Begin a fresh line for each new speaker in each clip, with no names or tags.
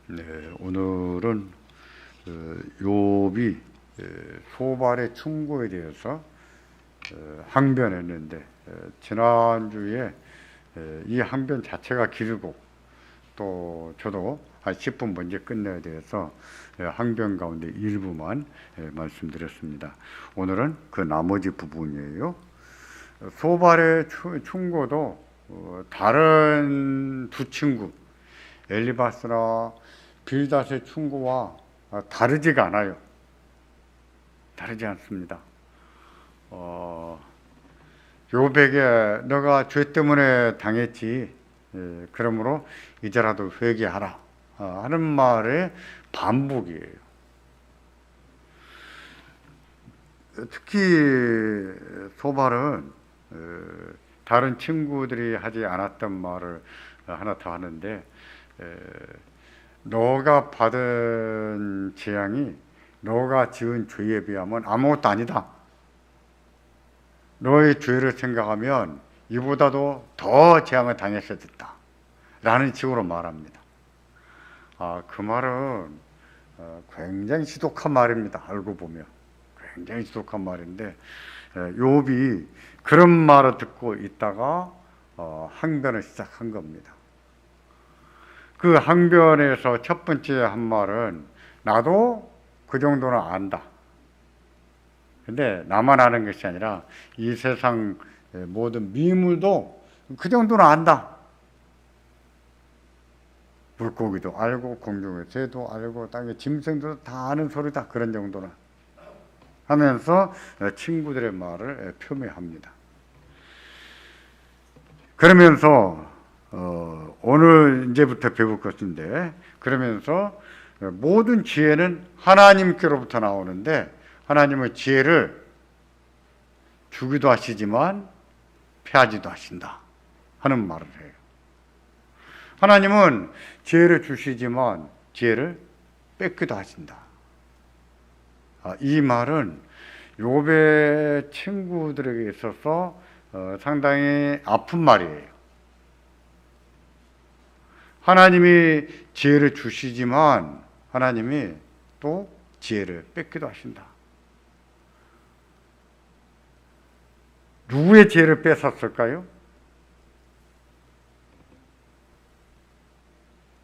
네, 오늘은 욥이 소발의 충고에 대해서 항변했는데, 지난주에 이 항변 자체가 길고 또 저도 한 10분 먼저 끝내야 돼서 항변 가운데 일부만 말씀드렸습니다. 오늘은 그 나머지 부분이에요. 소발의 충고도 다른 두 친구 엘리바스나 빌닷의 충고와 다르지가 않아요. 다르지 않습니다. 욥에게 너가 죄 때문에 당했지, 그러므로 이제라도 회개하라 하는 말의 반복이에요. 특히 소발은 다른 친구들이 하지 않았던 말을 하나 더 하는데, 너가 받은 재앙이 너가 지은 죄에 비하면 아무것도 아니다. 너의 죄를 생각하면 이보다도 더 재앙을 당했어야 됐다 라는 식으로 말합니다. 그 말은 굉장히 지독한 말입니다. 알고 보면 굉장히 지독한 말인데, 욥이 그런 말을 듣고 있다가 항변을 시작한 겁니다. 그 항변에서 첫 번째 한 말은 나도 그 정도는 안다. 근데 나만 아는 것이 아니라 이 세상 모든 미물도 그 정도는 안다. 물고기도 알고 공중의 새도 알고 땅의 짐승도 다 아는 소리다. 그런 정도는 하면서 친구들의 말을 표명합니다. 그러면서 오늘 이제부터 배울 것인데, 그러면서 모든 지혜는 하나님께로부터 나오는데 하나님은 지혜를 주기도 하시지만 패하지도 하신다 하는 말을 해요. 하나님은 지혜를 주시지만 지혜를 뺏기도 하신다. 이 말은 욥의 친구들에게 있어서 상당히 아픈 말이에요. 하나님이 지혜를 주시지만 하나님이 또 지혜를 뺏기도 하신다. 누구의 지혜를 뺏었을까요?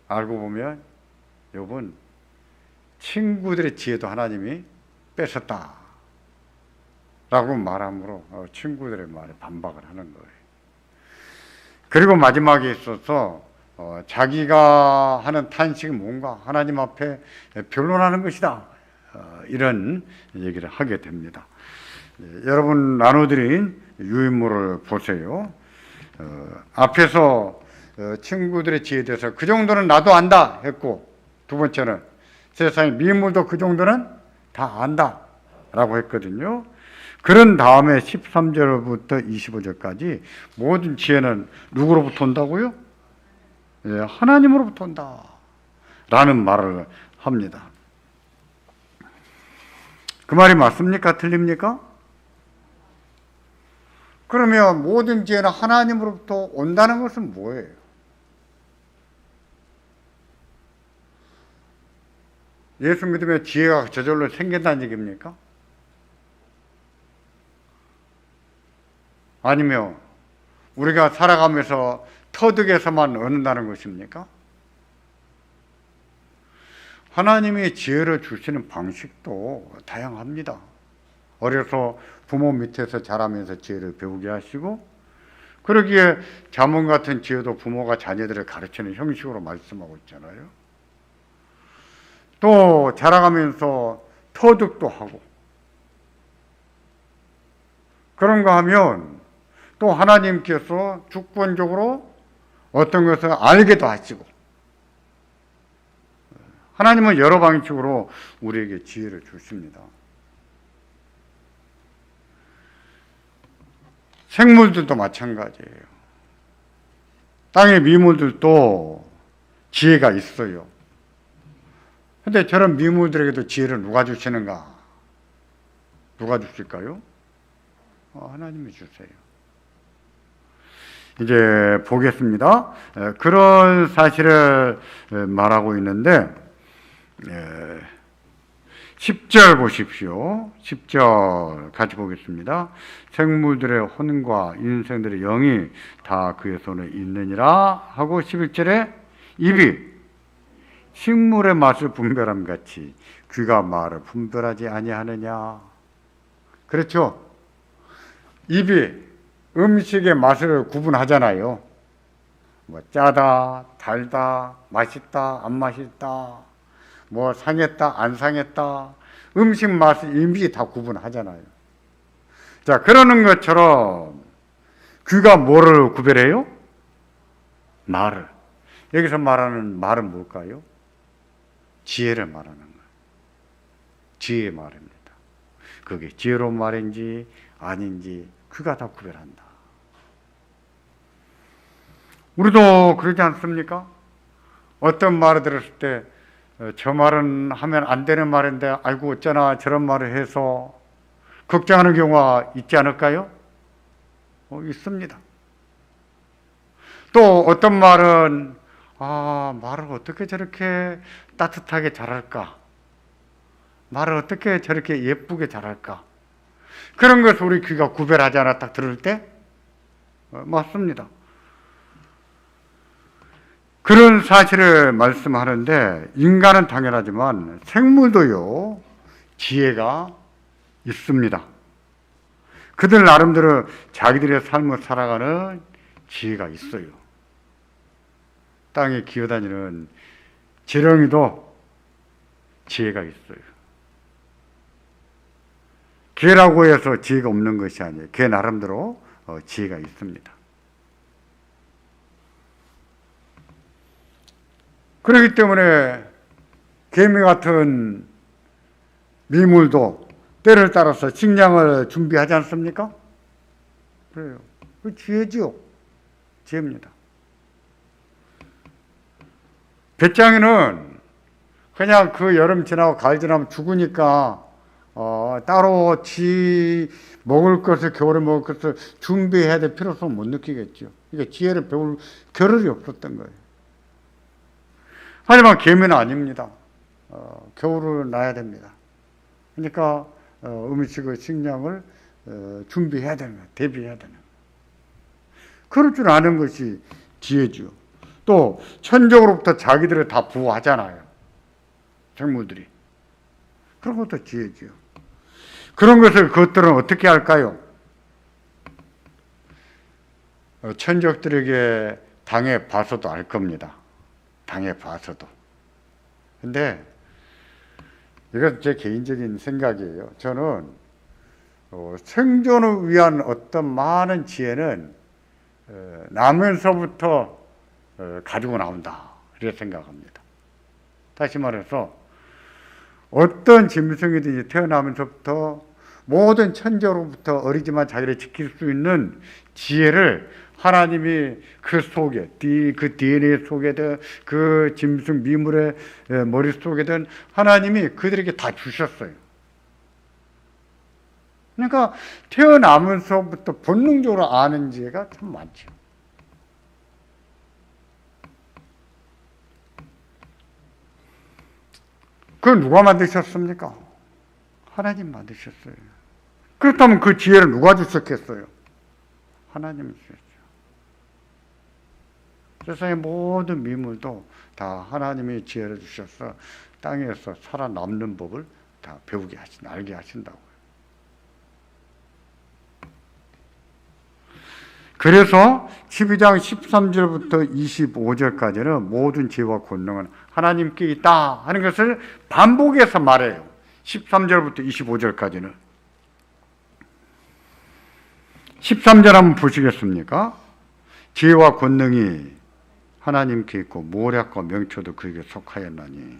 알고 보면 욥은 친구들의 지혜도 하나님이 뺏었다 라고 말함으로 친구들의 말에 반박을 하는 거예요. 그리고 마지막에 있어서 자기가 하는 탄식이 뭔가 하나님 앞에 변론하는 것이다, 이런 얘기를 하게 됩니다. 여러분 나눠드린 유인물을 보세요. 앞에서 친구들의 지혜에 대해서 그 정도는 나도 안다 했고, 두 번째는 세상의 미물도 그 정도는 다 안다 라고 했거든요. 그런 다음에 13절부터 25절까지 모든 지혜는 누구로부터 온다고요? 하나님으로부터 온다 라는 말을 합니다. 그 말이 맞습니까? 틀립니까? 그러면 모든 지혜는 하나님으로부터 온다는 것은 뭐예요? 예수 믿으면 지혜가 저절로 생긴다는 얘기입니까? 아니면 우리가 살아가면서 터득에서만 얻는다는 것입니까? 하나님이 지혜를 주시는 방식도 다양합니다. 어려서 부모 밑에서 자라면서 지혜를 배우게 하시고, 그러기에 잠언 같은 지혜도 부모가 자녀들을 가르치는 형식으로 말씀하고 있잖아요. 또 자라가면서 터득도 하고, 그런가 하면 또 하나님께서 주권적으로 어떤 것을 알게도 하시고, 하나님은 여러 방식으로 우리에게 지혜를 주십니다. 생물들도 마찬가지예요. 땅의 미물들도 지혜가 있어요. 근데 저런 미물들에게도 지혜를 누가 주시는가? 누가 주실까요? 하나님이 주세요. 이제 보겠습니다. 그런 사실을 말하고 있는데 10절 보십시오. 10절 같이 보겠습니다. 생물들의 혼과 인생들의 영이 다 그의 손에 있느니라 하고 11절에 입이 식물의 맛을 분별함 같이 귀가 말을 분별하지 아니하느냐. 그렇죠? 입이 음식의 맛을 구분하잖아요. 뭐 짜다, 달다, 맛있다, 안 맛있다, 뭐 상했다, 안 상했다. 음식 맛을 입이 다 구분하잖아요. 자, 그러는 것처럼 귀가 뭐를 구별해요? 말을. 여기서 말하는 말은 뭘까요? 지혜를 말하는 거예요. 지혜의 말입니다. 그게 지혜로운 말인지 아닌지 귀가 다 구별한다. 우리도 그러지 않습니까? 어떤 말을 들었을 때 저 말은 하면 안 되는 말인데 아이고 어쩌나 저런 말을 해서 걱정하는 경우가 있지 않을까요? 있습니다. 또 어떤 말은 말을 어떻게 저렇게 따뜻하게 잘할까? 말을 어떻게 저렇게 예쁘게 잘할까? 그런 것을 우리 귀가 구별하지 않아 딱 들을 때 맞습니다. 그런 사실을 말씀하는데 인간은 당연하지만 생물도요 지혜가 있습니다. 그들 나름대로 자기들의 삶을 살아가는 지혜가 있어요. 땅에 기어다니는 지렁이도 지혜가 있어요. 개라고 해서 지혜가 없는 것이 아니에요. 개 나름대로 지혜가 있습니다. 그렇기 때문에 개미 같은 미물도 때를 따라서 식량을 준비하지 않습니까? 그래요. 그 지혜지요. 지혜입니다. 배짱이는 그냥 그 여름 지나고 가을 지나면 죽으니까 따로 지 먹을 것을 겨울에 먹을 것을 준비해야 될 필요성을 못 느끼겠죠. 그러니까 지혜를 배울 겨를이 없었던 거예요. 하지만 개미는 아닙니다. 겨울을 나야 됩니다. 그러니까 음식의 식량을 준비해야 되는 거예요. 대비해야 되는 거예요. 그럴 줄 아는 것이 지혜죠. 또 천적으로부터 자기들을 다 보호하잖아요. 생물들이. 그런 것도 지혜죠. 그런 것을 그것들은 어떻게 할까요? 천적들에게 당해 봐서도 알 겁니다. 당해 봐서도. 근데 이건 제 개인적인 생각이에요. 저는 생존을 위한 어떤 많은 지혜는 나면서부터 가지고 나온다. 이렇게 생각합니다. 다시 말해서 어떤 짐승이든지 태어나면서부터 모든 천적으로부터 어리지만 자기를 지킬 수 있는 지혜를 하나님이 그 속에, 그 DNA 속에든 그 짐승 미물의 머릿속에든 하나님이 그들에게 다 주셨어요. 그러니까 태어나면서부터 본능적으로 아는 지혜가 참 많죠. 그걸 누가 만드셨습니까? 하나님 만드셨어요. 그렇다면 그 지혜를 누가 주셨겠어요? 하나님이 주셨죠. 세상의 모든 미물도 다 하나님이 지혜를 주셔서 땅에서 살아남는 법을 다 배우게 알게 하신다고요. 그래서 12장 13절부터 25절까지는 모든 지혜와 권능은 하나님께 있다 하는 것을 반복해서 말해요. 13절부터 25절까지는. 13절 한번 보시겠습니까? 지혜와 권능이 하나님께 있고 모략과 명초도 그에게 속하였나니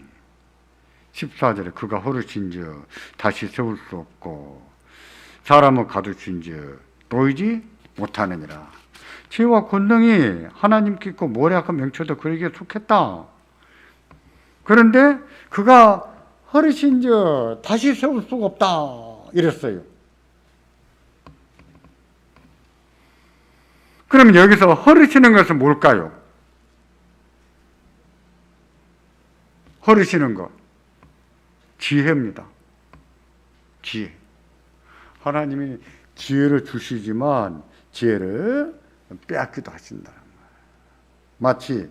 14절에 그가 허르신즉 다시 세울 수 없고 사람을 가두신즉 놓이지 못하느니라. 지혜와 권능이 하나님께 있고 모략과 명초도 그에게 속했다. 그런데 그가 허르신즉 다시 세울 수가 없다 이랬어요. 그러면 여기서 허르시는 것은 뭘까요? 허르시는 것. 지혜입니다. 지혜. 하나님이 지혜를 주시지만 지혜를 빼앗기도 하신다. 마치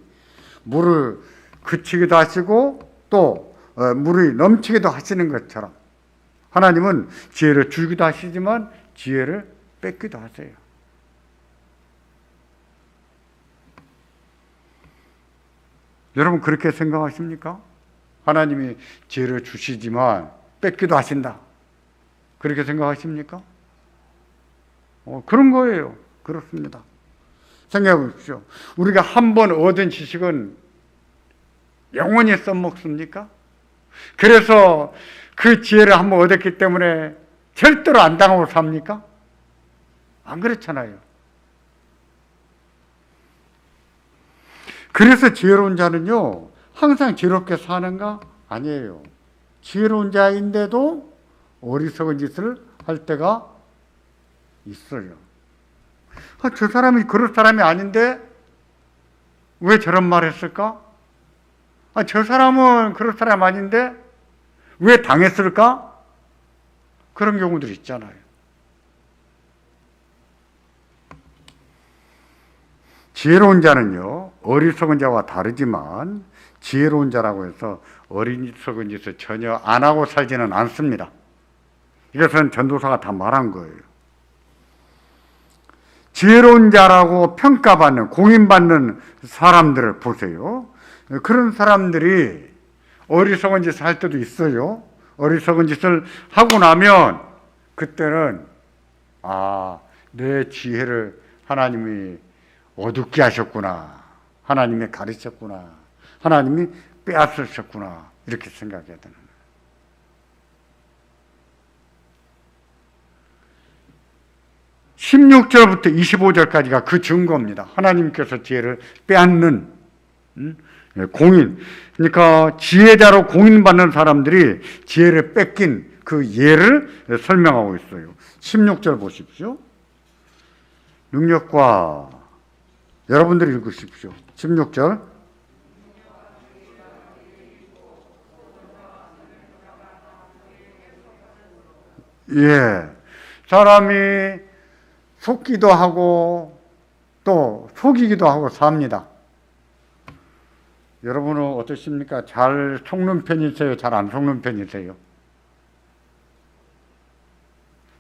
물을 그치기도 하시고 또 물이 넘치기도 하시는 것처럼 하나님은 지혜를 주기도 하시지만 지혜를 뺏기도 하세요. 여러분 그렇게 생각하십니까? 하나님이 지혜를 주시지만 뺏기도 하신다. 그렇게 생각하십니까? 그런 거예요. 그렇습니다. 생각해 보십시오. 우리가 한 번 얻은 지식은 영원히 써먹습니까? 그래서 그 지혜를 한 번 얻었기 때문에 절대로 안 당하고 삽니까? 안 그렇잖아요. 그래서 지혜로운 자는요, 항상 지혜롭게 사는가? 아니에요. 지혜로운 자인데도 어리석은 짓을 할 때가 있어요. 저 사람이 그럴 사람이 아닌데 왜 저런 말 했을까? 저 사람은 그럴 사람 아닌데 왜 당했을까? 그런 경우들이 있잖아요. 지혜로운 자는요, 어리석은 자와 다르지만 지혜로운 자라고 해서 어리석은 짓을 전혀 안 하고 살지는 않습니다. 이것은 전도사가 다 말한 거예요. 지혜로운 자라고 평가받는, 공인받는 사람들을 보세요. 그런 사람들이 어리석은 짓을 할 때도 있어요. 어리석은 짓을 하고 나면 그때는 내 지혜를 하나님이 어둡게 하셨구나. 하나님이 가르쳤구나. 하나님이 빼앗으셨구나. 이렇게 생각해야 되는 거예요. 16절부터 25절까지가 그 증거입니다. 하나님께서 지혜를 빼앗는 공인. 그러니까 지혜자로 공인받는 사람들이 지혜를 뺏긴 그 예를 설명하고 있어요. 16절 보십시오. 능력과 여러분들이 읽으십시오. 16절. 예. 사람이 속기도 하고 또 속이기도 하고 삽니다. 여러분은 어떠십니까? 잘 속는 편이세요? 잘 안 속는 편이세요?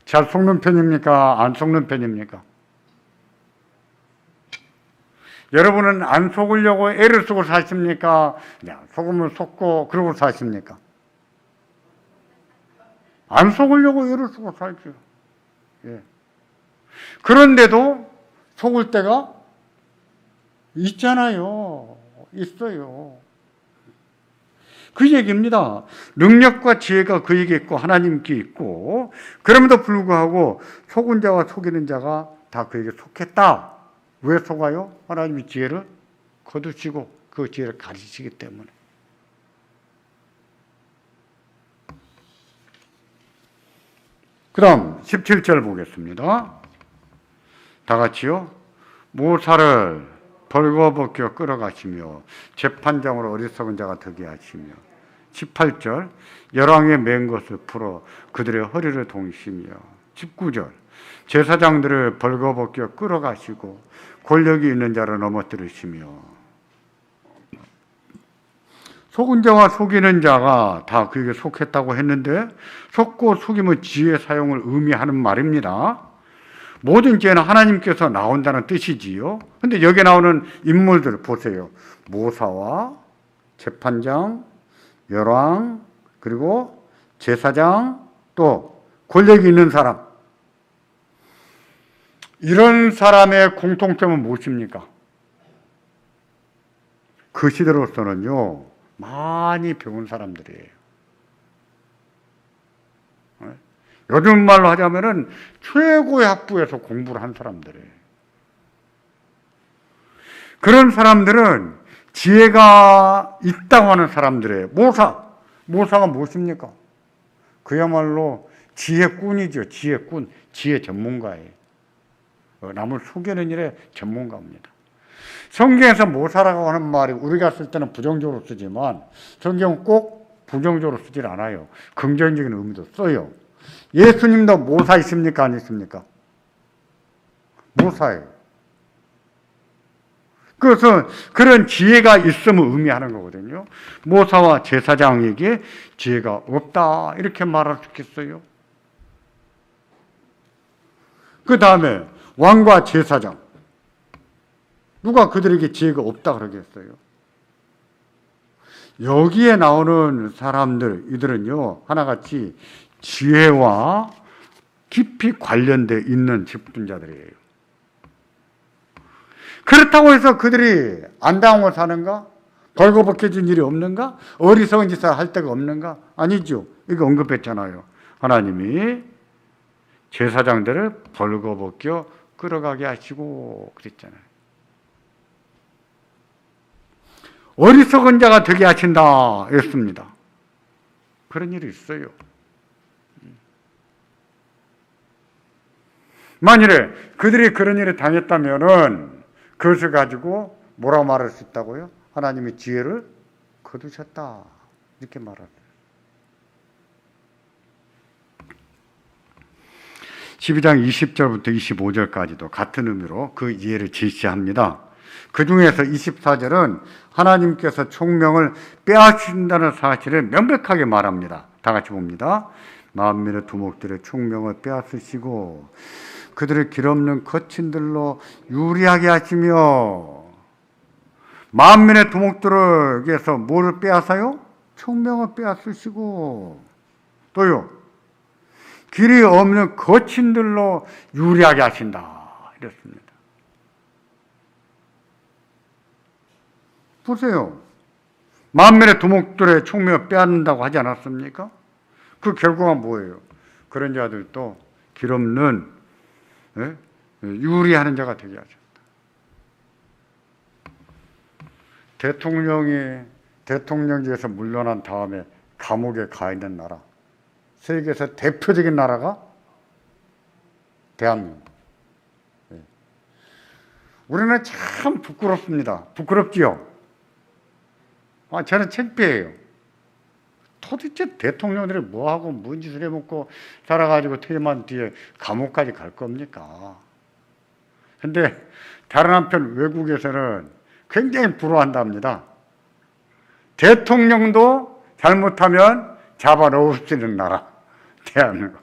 잘 속는 편입니까? 안 속는 편입니까? 여러분은 안 속으려고 애를 쓰고 사십니까? 속으면 속고 그러고 사십니까? 안 속으려고 애를 쓰고 살죠. 예. 그런데도 속을 때가 있잖아요. 있어요. 그 얘기입니다. 능력과 지혜가 그에게 있고 하나님께 있고 그럼에도 불구하고 속은 자와 속이는 자가 다 그에게 속했다. 왜 속아요? 하나님이 지혜를 거두시고 그 지혜를 가르치시기 때문에. 그 다음 17절 보겠습니다. 다 같이요. 모사를 벌거벗겨 끌어가시며 재판장으로 어리석은 자가 되게 하시며 18절 열왕의 맨 것을 풀어 그들의 허리를 동이시며 19절 제사장들을 벌거벗겨 끌어가시고 권력이 있는 자를 넘어뜨리시며 속은 자와 속이는 자가 다 그에게 속했다고 했는데 속고 속임은 지혜 사용을 의미하는 말입니다. 모든 지혜는 하나님께서 나온다는 뜻이지요. 근데 여기 나오는 인물들 보세요. 모사와 재판장, 열왕, 그리고 제사장, 또 권력이 있는 사람. 이런 사람의 공통점은 무엇입니까? 그 시대로서는요, 많이 배운 사람들이에요. 요즘 말로 하자면은 최고의 학부에서 공부를 한 사람들이에요. 그런 사람들은 지혜가 있다고 하는 사람들이에요. 모사가 무엇입니까? 그야말로 지혜꾼이죠. 지혜꾼, 지혜 전문가예요. 남을 속이는 일에 전문가입니다. 성경에서 모사라고 하는 말이 우리가 쓸 때는 부정적으로 쓰지만 성경은 꼭 부정적으로 쓰질 않아요. 긍정적인 의미도 써요. 예수님도 모사 있습니까? 안 있습니까? 모사예요. 그것은 그런 지혜가 있음을 의미하는 거거든요. 모사와 제사장에게 지혜가 없다 이렇게 말할 수 있겠어요? 그 다음에 왕과 제사장 누가 그들에게 지혜가 없다 그러겠어요? 여기에 나오는 사람들 이들은요 하나같이 지혜와 깊이 관련돼 있는 직분자들이에요. 그렇다고 해서 그들이 안 당하고 사는가? 벌거벗겨진 일이 없는가? 어리석은 짓을 할 데가 없는가? 아니죠. 이거 언급했잖아요. 하나님이 제사장들을 벌거벗겨 끌어가게 하시고 그랬잖아요. 어리석은 자가 되게 하신다 했습니다. 그런 일이 있어요. 만일에 그들이 그런 일을 당했다면은 그것을 가지고 뭐라고 말할 수 있다고요? 하나님이 지혜를 거두셨다 이렇게 말합니다. 12장 20절부터 25절까지도 같은 의미로 그 이해를 제시합니다. 그 중에서 24절은 하나님께서 총명을 빼앗으신다는 사실을 명백하게 말합니다. 다 같이 봅니다. 만민의 두목들의 총명을 빼앗으시고 그들의 길없는 거친들로 유리하게 하시며 만민의 두목들에게서 뭐를 빼앗아요? 총명을 빼앗으시고 또요 길이 없는 거친들로 유리하게 하신다 이랬습니다. 보세요. 만민의 두목들의 총명을 빼앗는다고 하지 않았습니까? 그 결과가 뭐예요? 그런 자들도 길없는 유리하는 자가 되게 하셨다. 대통령직에서 물러난 다음에 감옥에 가 있는 나라, 세계에서 대표적인 나라가 대한민국. 우리는 참 부끄럽습니다. 부끄럽지요? 저는 창피해요. 도대체 대통령들이 뭐하고 뭔 짓을 해먹고 살아가지고 퇴임한 뒤에 감옥까지 갈 겁니까? 근데 다른 한편 외국에서는 굉장히 부러워한답니다. 대통령도 잘못하면 잡아 넣을 수 있는 나라, 대한민국.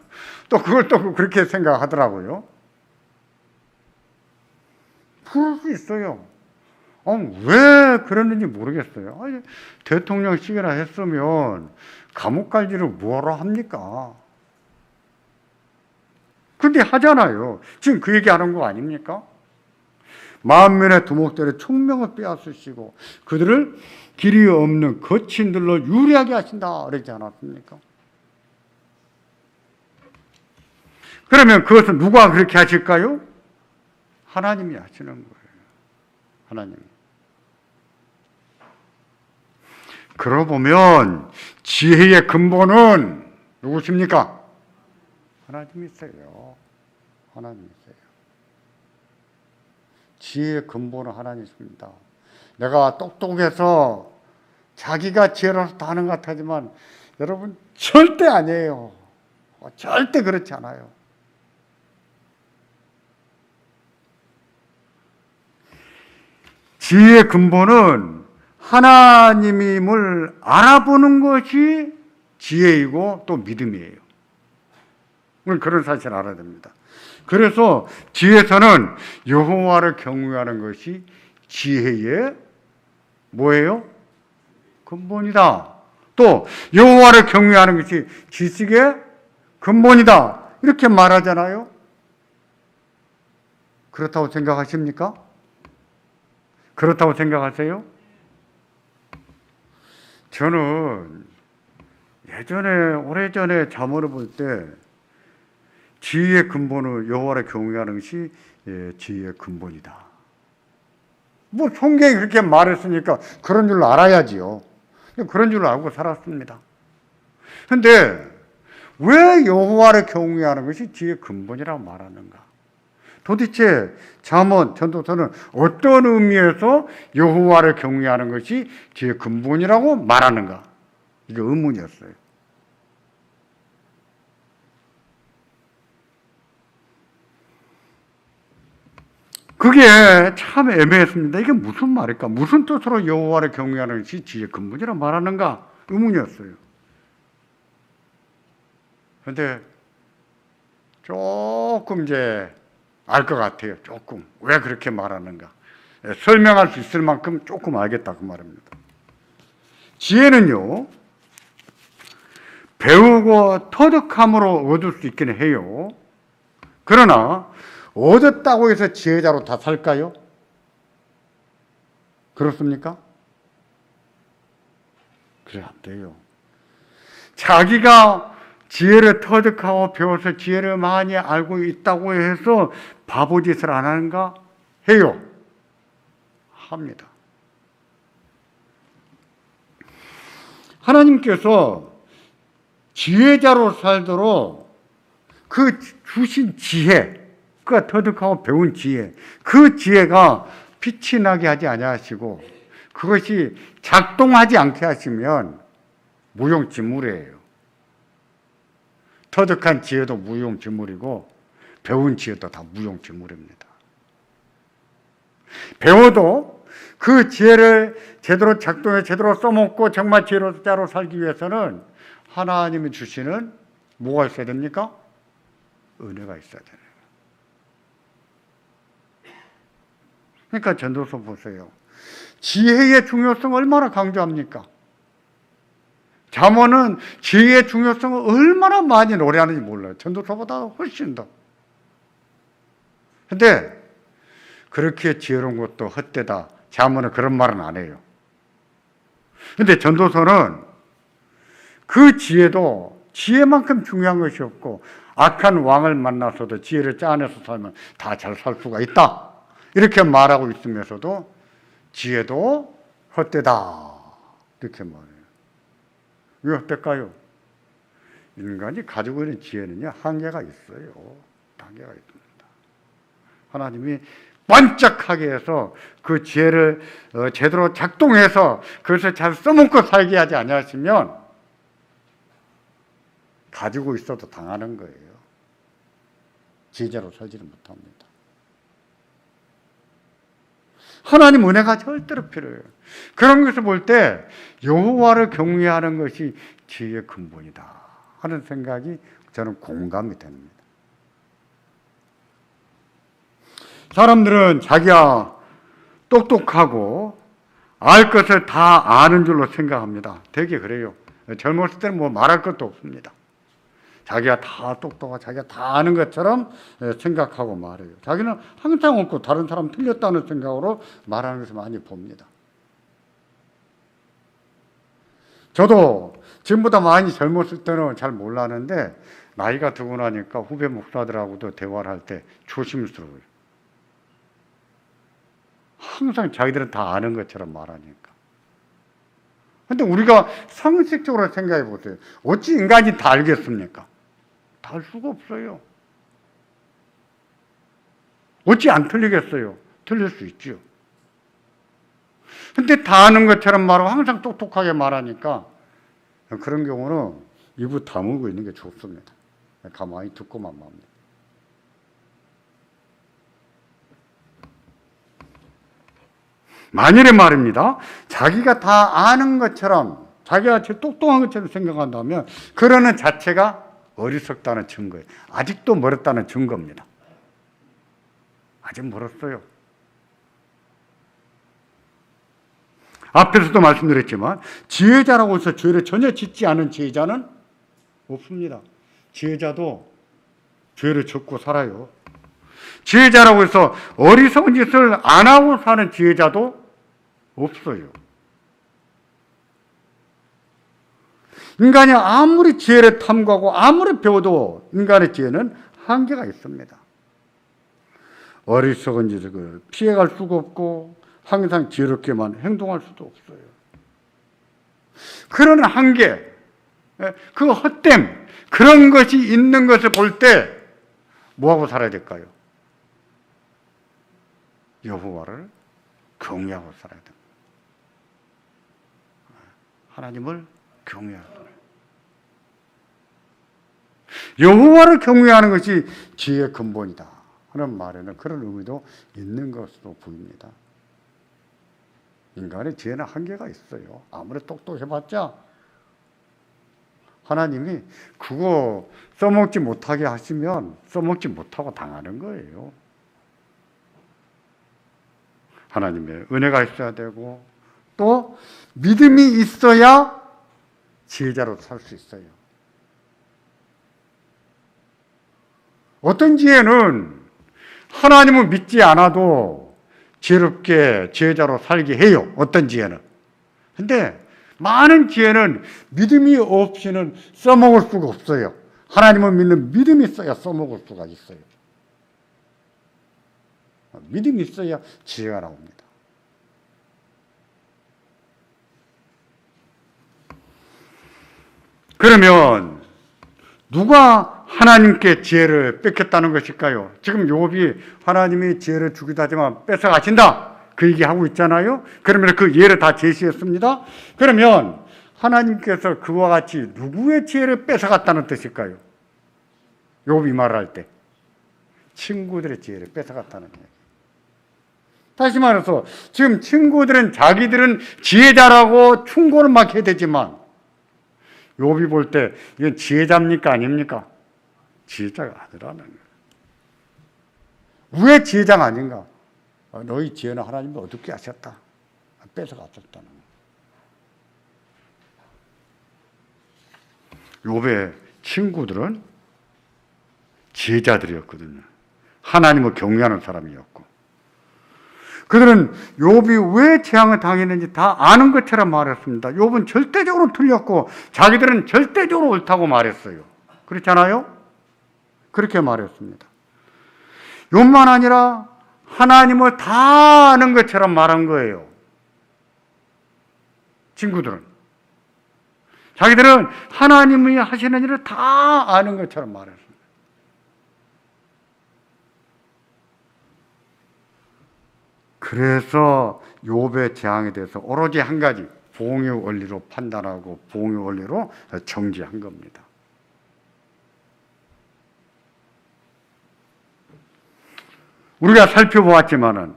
또 그걸 또 그렇게 생각하더라고요. 그럴 수 있어요. 왜 그랬는지 모르겠어요. 대통령직이나 했으면 감옥 갈지를 뭐하러 합니까? 근데 하잖아요. 지금 그 얘기하는 거 아닙니까? 만민의 두목들의 총명을 빼앗으시고 그들을 길이 없는 거친들로 유리하게 하신다 그러지 않았습니까? 그러면 그것은 누가 그렇게 하실까요? 하나님이 하시는 거예요. 하나님. 그러고 보면 지혜의 근본은 누구십니까? 하나님이세요. 하나님이세요. 지혜의 근본은 하나님이십니다. 내가 똑똑해서 자기가 지혜로서 다 하는 것 같지만 여러분 절대 아니에요. 절대 그렇지 않아요. 지혜의 근본은 하나님임을 알아보는 것이 지혜이고 또 믿음이에요. 우리는 그런 사실을 알아야 됩니다. 그래서 지혜에서는 여호와를 경외하는 것이 지혜의 뭐예요? 근본이다. 또 여호와를 경외하는 것이 지식의 근본이다. 이렇게 말하잖아요. 그렇다고 생각하십니까? 그렇다고 생각하세요? 저는 오래전에 잠언을 볼 때 지혜의 근본은 여호와를 경외하는 것이 지혜의 근본이다. 뭐 성경이 그렇게 말했으니까 그런 줄로 알아야지요. 그런 줄로 알고 살았습니다. 근데 왜 여호와를 경외하는 것이 지혜의 근본이라고 말하는가? 도대체 잠언, 전도서는 어떤 의미에서 여호와를 경외하는 것이 지혜의 근본이라고 말하는가? 이게 의문이었어요. 그게 참 애매했습니다. 이게 무슨 말일까? 무슨 뜻으로 여호와를 경외하는 것이 지혜의 근본이라고 말하는가? 의문이었어요. 그런데 조금 이제 알 것 같아요. 조금. 왜 그렇게 말하는가. 설명할 수 있을 만큼 조금 알겠다 그 말입니다. 지혜는요, 배우고 터득함으로 얻을 수 있기는 해요. 그러나 얻었다고 해서 지혜자로 다 살까요? 그렇습니까? 그래 안 돼요. 자기가 지혜를 터득하고 배워서 지혜를 많이 알고 있다고 해서 바보짓을 안 하는가? 해요. 합니다. 하나님께서 지혜자로 살도록 그 주신 지혜, 그 터득하고 배운 지혜, 그 지혜가 빛이 나게 하지 아니하시고 그것이 작동하지 않게 하시면 무용지물이에요. 터득한 지혜도 무용지물이고 배운 지혜도 다 무용지물입니다. 배워도 그 지혜를 제대로 작동해 제대로 써먹고 정말 지혜로자로 살기 위해서는 하나님이 주시는 뭐가 있어야 됩니까? 은혜가 있어야 되는. 그러니까 전도서 보세요. 지혜의 중요성을 얼마나 강조합니까? 잠언은 지혜의 중요성을 얼마나 많이 노래하는지 몰라요. 전도서보다 훨씬 더. 근데 그렇게 지혜로운 것도 헛되다. 잠언은 그런 말은 안 해요. 근데 전도서는 그 지혜도 지혜만큼 중요한 것이 없고 악한 왕을 만나서도 지혜를 짜내서 살면 다 잘 살 수가 있다. 이렇게 말하고 있으면서도 지혜도 헛되다. 이렇게 말해요. 왜 헛될까요? 인간이 가지고 있는 지혜는요, 한계가 있어요. 한계가 있습니다. 하나님이 반짝하게 해서 그 지혜를 제대로 작동해서 그것을 잘 써먹고 살게 하지 아니하시면 가지고 있어도 당하는 거예요. 지혜자로 살지는 못합니다. 하나님 은혜가 절대로 필요해요. 그런 것을 볼 때 여호와를 경외하는 것이 지혜의 근본이다 하는 생각이 저는 공감이 됩니다. 사람들은 자기가 똑똑하고 알 것을 다 아는 줄로 생각합니다. 되게 그래요. 젊었을 때는 뭐 말할 것도 없습니다. 자기가 다 똑똑하고 자기가 다 아는 것처럼 생각하고 말해요. 자기는 항상 없고 다른 사람 틀렸다는 생각으로 말하는 것을 많이 봅니다. 저도 지금보다 많이 젊었을 때는 잘 몰랐는데 나이가 들고 나니까 후배 목사들하고도 대화를 할 때 조심스러워요. 항상 자기들은 다 아는 것처럼 말하니까. 근데 우리가 상식적으로 생각해 보세요. 어찌 인간이 다 알겠습니까? 다 알 수가 없어요. 어찌 안 틀리겠어요? 틀릴 수 있죠. 근데 다 아는 것처럼 말하고 항상 똑똑하게 말하니까 그런 경우는 입을 다물고 있는 게 좋습니다. 가만히 듣고만 맙니다. 만일에 말입니다. 자기가 다 아는 것처럼 자기가 제일 똑똑한 것처럼 생각한다면 그러는 자체가 어리석다는 증거예요. 아직도 멀었다는 증거입니다. 아직 멀었어요. 앞에서도 말씀드렸지만 지혜자라고 해서 죄를 전혀 짓지 않은 지혜자는 없습니다. 지혜자도 죄를 짓고 살아요. 지혜자라고 해서 어리석은 짓을 안 하고 사는 지혜자도 없어요. 인간이 아무리 지혜를 탐구하고 아무리 배워도 인간의 지혜는 한계가 있습니다. 어리석은 짓을 피해갈 수가 없고 항상 지혜롭게만 행동할 수도 없어요. 그런 한계, 그 헛됨, 그런 것이 있는 것을 볼 때 뭐하고 살아야 될까요? 여호와를 경외하고 살아야 됩니다. 하나님을 경외하라. 여호와를 경외하는 것이 지혜의 근본이다 하는 말에는 그런 의미도 있는 것으로 보입니다. 인간의 지혜는 한계가 있어요. 아무리 똑똑해봤자 하나님이 그거 써먹지 못하게 하시면 써먹지 못하고 당하는 거예요. 하나님의 은혜가 있어야 되고 또 믿음이 있어야 지혜자로 살 수 있어요. 어떤 지혜는 하나님을 믿지 않아도 지혜롭게 지혜자로 살게 해요. 어떤 지혜는. 근데 많은 지혜는 믿음이 없이는 써먹을 수가 없어요. 하나님을 믿는 믿음이 있어야 써먹을 수가 있어요. 믿음이 있어야 지혜가 나옵니다. 그러면 누가 하나님께 지혜를 뺏겼다는 것일까요? 지금 욥이 하나님이 지혜를 주기도 하지만 뺏어가신다 그 얘기하고 있잖아요. 그러면 그 예를 다 제시했습니다. 그러면 하나님께서 그와 같이 누구의 지혜를 뺏어갔다는 뜻일까요? 욥이 말할 때 친구들의 지혜를 뺏어갔다는 얘기. 다시 말해서 지금 친구들은 자기들은 지혜자라고 충고를 막 해야 되지만 욥이 볼 때 이건 지혜자입니까 아닙니까? 지혜자가 아니라는 거예요. 왜 지혜자가 아닌가? 너희 지혜는 하나님이 어둡게 하셨다. 뺏어갔었다는 거예요. 욥의 친구들은 지혜자들이었거든요. 하나님을 경외하는 사람이었고 그들은 욥이 왜 재앙을 당했는지 다 아는 것처럼 말했습니다. 욥은 절대적으로 틀렸고 자기들은 절대적으로 옳다고 말했어요. 그렇잖아요? 그렇게 말했습니다. 욥만 아니라 하나님을 다 아는 것처럼 말한 거예요. 친구들은. 자기들은 하나님이 하시는 일을 다 아는 것처럼 말했습니다. 그래서 욥의 재앙에 대해서 오로지 한 가지 보응의 원리로 판단하고 보응의 원리로 정지한 겁니다. 우리가 살펴보았지만은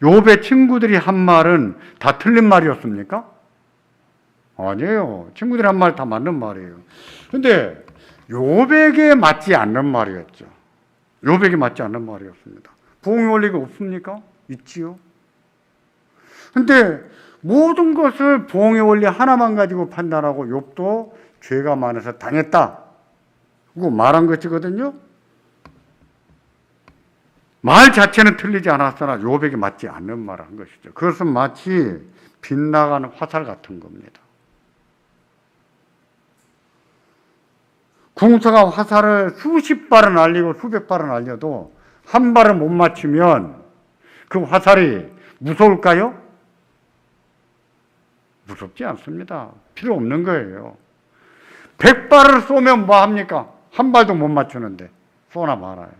욥의 친구들이 한 말은 다 틀린 말이었습니까? 아니에요. 친구들이 한 말 다 맞는 말이에요. 근데 욥에게 맞지 않는 말이었죠. 욥에게 맞지 않는 말이었습니다. 보응의 원리가 없습니까? 있지요. 근데 모든 것을 보응의 원리 하나만 가지고 판단하고 욥도 죄가 많아서 당했다. 그거 말한 것이거든요. 말 자체는 틀리지 않았으나 욥에게 맞지 않는 말을 한 것이죠. 그것은 마치 빗나가는 화살 같은 겁니다. 궁서가 화살을 수십 발은 날리고 수백 발은 날려도 한 발을 못 맞추면 그 화살이 무서울까요? 무섭지 않습니다. 필요 없는 거예요. 100발을 쏘면 뭐 합니까? 한 발도 못 맞추는데 쏘나 말아요.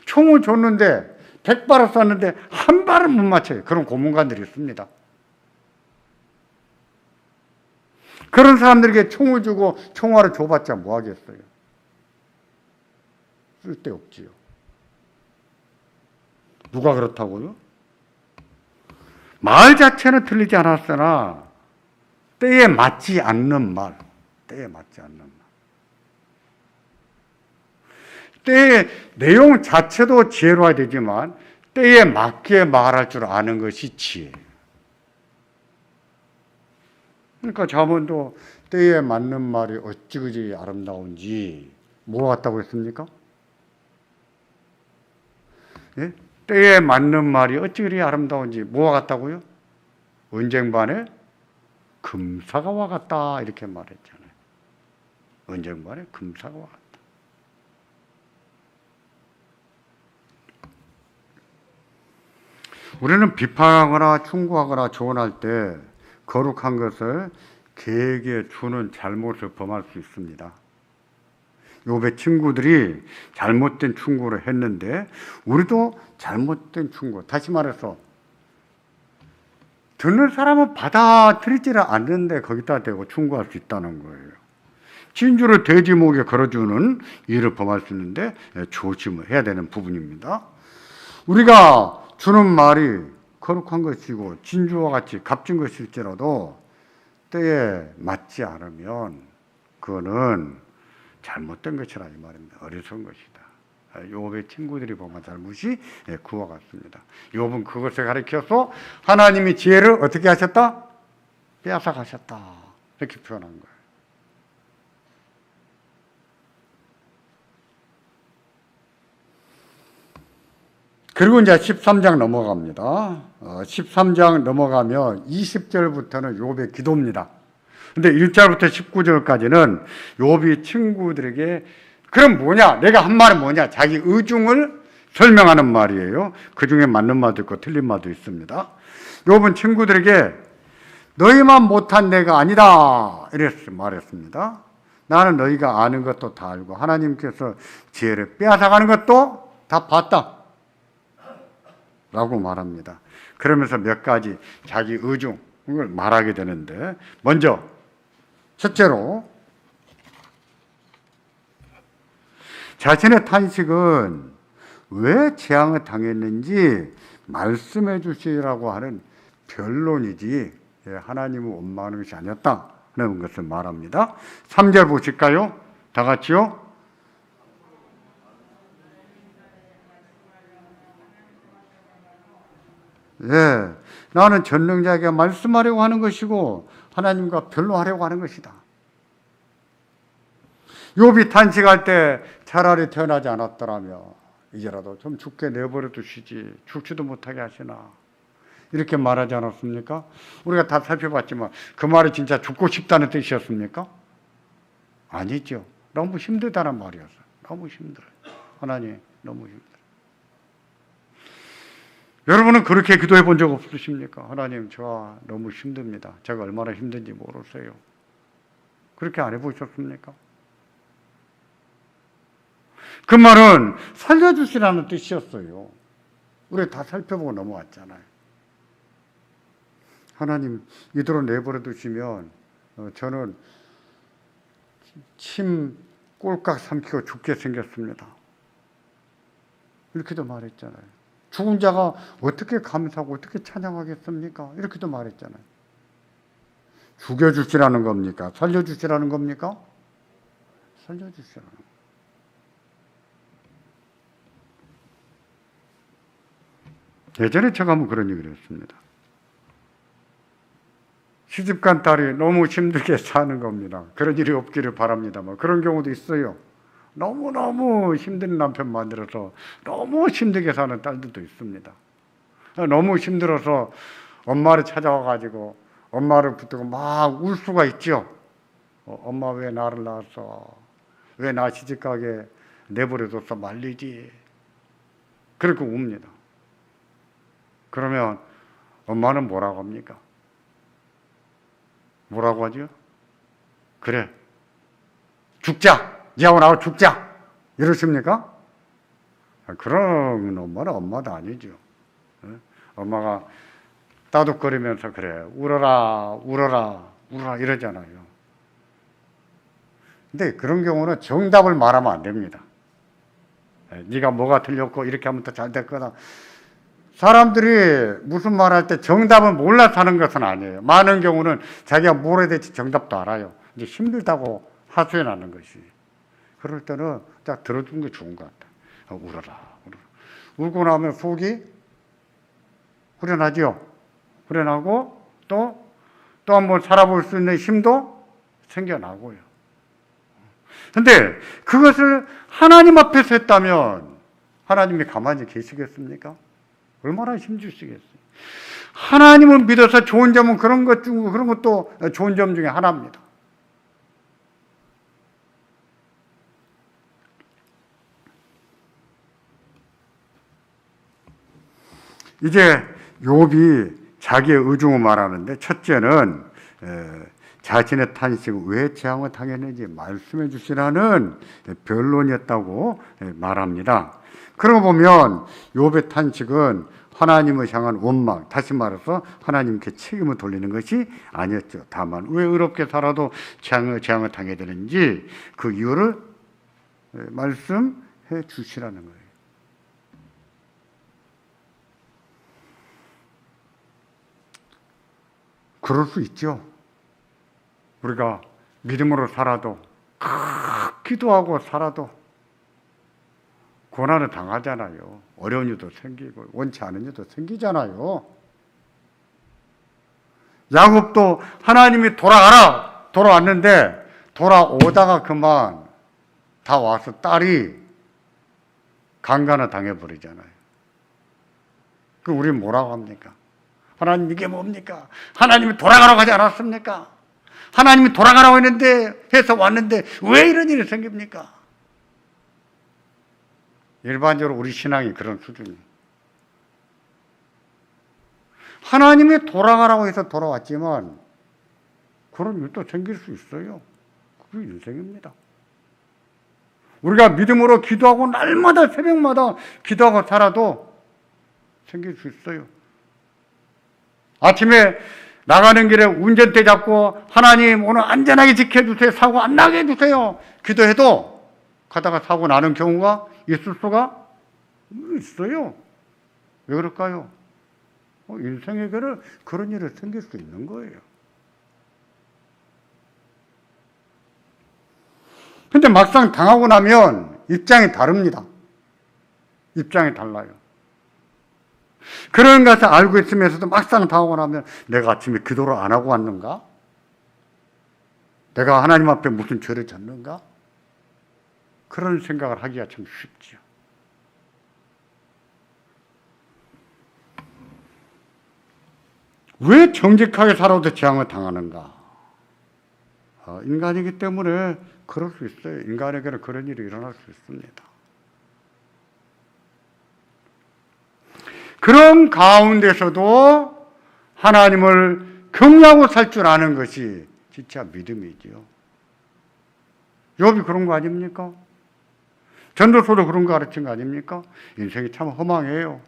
총을 줬는데 100발을 쐈는데 한 발은 못 맞춰요. 그런 고문관들이 있습니다. 그런 사람들에게 총을 주고 총알을 줘봤자 뭐 하겠어요? 쓸데없지요. 누가 그렇다고요? 말 자체는 틀리지 않았으나 때에 맞지 않는 말, 때에 맞지 않는 말. 때의 내용 자체도 지혜로워야 되지만 때에 맞게 말할 줄 아는 것이 지혜예요. 그러니까 자문도 때에 맞는 말이 어찌 그리 아름다운지 뭐 같다고 했습니까? 예? 때에 맞는 말이 어찌 그리 아름다운지 뭐와 같다고요? 은쟁반에 금사과와 같다 이렇게 말했잖아요. 은쟁반에 금사과와 같다. 우리는 비판하거나 충고하거나 조언할 때 거룩한 것을 개에게 주는 잘못을 범할 수 있습니다. 욥의 친구들이 잘못된 충고를 했는데 우리도 잘못된 충고, 다시 말해서 듣는 사람은 받아들이지를 않는데 거기다 대고 충고할 수 있다는 거예요. 진주를 돼지 목에 걸어주는 일을 범할 수 있는데 조심을 해야 되는 부분입니다. 우리가 주는 말이 거룩한 것이고 진주와 같이 값진 것일지라도 때에 맞지 않으면 그거는 잘못된 것이라 이 말입니다. 어리석은 것이다. 욥의 친구들이 범한 잘못이 그와 같습니다. 욥은 그것을 가리켜서 하나님이 지혜를 어떻게 하셨다? 빼앗아 가셨다. 이렇게 표현한 거예요. 그리고 이제 13장 넘어갑니다. 13장 넘어가면 20절부터는 욥의 기도입니다. 근데 1절부터 19절까지는 욥이 친구들에게 그럼 뭐냐? 내가 한 말은 뭐냐? 자기 의중을 설명하는 말이에요. 그 중에 맞는 말도 있고 틀린 말도 있습니다. 욥은 친구들에게 너희만 못한 내가 아니다 이랬어 말했습니다. 나는 너희가 아는 것도 다 알고 하나님께서 지혜를 빼앗아가는 것도 다 봤다 라고 말합니다. 그러면서 몇 가지 자기 의중을 말하게 되는데 먼저 첫째로 자신의 탄식은 왜 재앙을 당했는지 말씀해 주시라고 하는 변론이지 하나님을 원망하는 것이 아니었다는 것을 말합니다. 3절 보실까요? 다 같이요. 예, 나는 전능자에게 말씀하려고 하는 것이고 하나님과 변론하려고 하는 것이다. 욥이 탄식할 때 차라리 태어나지 않았더라면 이제라도 좀 죽게 내버려 두시지 죽지도 못하게 하시나 이렇게 말하지 않았습니까? 우리가 다 살펴봤지만 그 말이 진짜 죽고 싶다는 뜻이었습니까? 아니죠. 너무 힘들다는 말이었어요. 너무 힘들어요. 하나님 너무 힘들어요. 여러분은 그렇게 기도해 본 적 없으십니까? 하나님 저와 너무 힘듭니다. 제가 얼마나 힘든지 모르세요. 그렇게 안 해보셨습니까? 그 말은 살려주시라는 뜻이었어요. 우리 다 살펴보고 넘어왔잖아요. 하나님 이대로 내버려 두시면 저는 침 꼴깍 삼키고 죽게 생겼습니다. 이렇게도 말했잖아요. 죽은 자가 어떻게 감사하고 어떻게 찬양하겠습니까? 이렇게도 말했잖아요. 죽여주시라는 겁니까? 살려주시라는 겁니까? 살려주시라는 겁니다. 예전에 제가 한번 그런 얘기를 했습니다. 시집간 딸이 너무 힘들게 사는 겁니다. 그런 일이 없기를 바랍니다만 그런 경우도 있어요. 너무너무 힘든 남편 만들어서 너무 힘들게 사는 딸들도 있습니다. 너무 힘들어서 엄마를 찾아와가지고 엄마를 붙들고 막 울 수가 있죠. 엄마 왜 나를 낳았어? 왜 나 시집가게 내버려둬서 말리지? 그렇게 웁니다. 그러면 엄마는 뭐라고 합니까? 뭐라고 하죠? 그래, 죽자! 니하고 나하고 죽자! 이러십니까? 그런 엄마는 엄마도 아니죠. 엄마가 따둑거리면서 그래, 울어라, 울어라, 울어라 이러잖아요. 근데 그런 경우는 정답을 말하면 안 됩니다. 네가 뭐가 틀렸고 이렇게 하면 더 잘 될 거다. 사람들이 무슨 말 할 때 정답을 몰라서 하는 것은 아니에요. 많은 경우는 자기가 뭘 해야 될지 정답도 알아요. 이제 힘들다고 하소연 하는 것이. 그럴 때는 딱 들어주는 게 좋은 것 같다. 울어라, 울어라. 울고 나면 속이 후련하지요. 후련하고 또 한번 살아볼 수 있는 힘도 생겨나고요. 근데 그것을 하나님 앞에서 했다면 하나님이 가만히 계시겠습니까? 얼마나 힘주시겠어요. 하나님을 믿어서 좋은 점은 그런 것 중, 그런 것도 좋은 점 중에 하나입니다. 이제 욥이 자기의 의중을 말하는데 첫째는 자신의 탄식을 왜 재앙을 당했는지 말씀해 주시라는 변론이었다고 말합니다. 그러고 보면 욥의 탄식은 하나님을 향한 원망, 다시 말해서 하나님께 책임을 돌리는 것이 아니었죠. 다만 왜 의롭게 살아도 재앙을 당해야 되는지 그 이유를 말씀해 주시라는 거예요. 그럴 수 있죠. 우리가 믿음으로 살아도, 기도하고 살아도 고난을 당하잖아요. 어려운 일도 생기고 원치 않은 일도 생기잖아요. 야곱도 하나님이 돌아왔는데 돌아오다가 그만 다 와서 딸이 강간을 당해버리잖아요. 그 우리 뭐라고 합니까? 하나님 이게 뭡니까? 하나님이 돌아가라고 하지 않았습니까? 하나님이 돌아가라고 했는데 해서 왔는데 왜 이런 일이 생깁니까? 일반적으로 우리 신앙이 그런 수준이에요. 하나님이 돌아가라고 해서 돌아왔지만 그런 일도 생길 수 있어요. 그게 인생입니다. 우리가 믿음으로 기도하고 날마다 새벽마다 기도하고 살아도 생길 수 있어요. 아침에 나가는 길에 운전대 잡고 하나님 오늘 안전하게 지켜주세요. 사고 안 나게 해주세요. 기도해도 가다가 사고 나는 경우가 있을 수가 있어요. 왜 그럴까요? 인생에게는 그런 일이 생길 수 있는 거예요. 근데 막상 당하고 나면 입장이 다릅니다. 입장이 달라요. 그런 것을 알고 있으면서도 막상 당하고 나면 내가 아침에 기도를 안 하고 왔는가? 내가 하나님 앞에 무슨 죄를 졌는가? 그런 생각을 하기가 참 쉽죠. 왜 정직하게 살아도 재앙을 당하는가? 인간이기 때문에 그럴 수 있어요. 인간에게는 그런 일이 일어날 수 있습니다. 그런 가운데서도 하나님을 경외하고 살 줄 아는 것이 진짜 믿음이지요. 욥이 그런 거 아닙니까? 전도서도 그런 거 가르친 거 아닙니까? 인생이 참 허망해요.